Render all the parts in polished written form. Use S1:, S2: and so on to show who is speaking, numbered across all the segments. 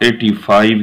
S1: 85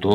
S1: 2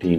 S1: 3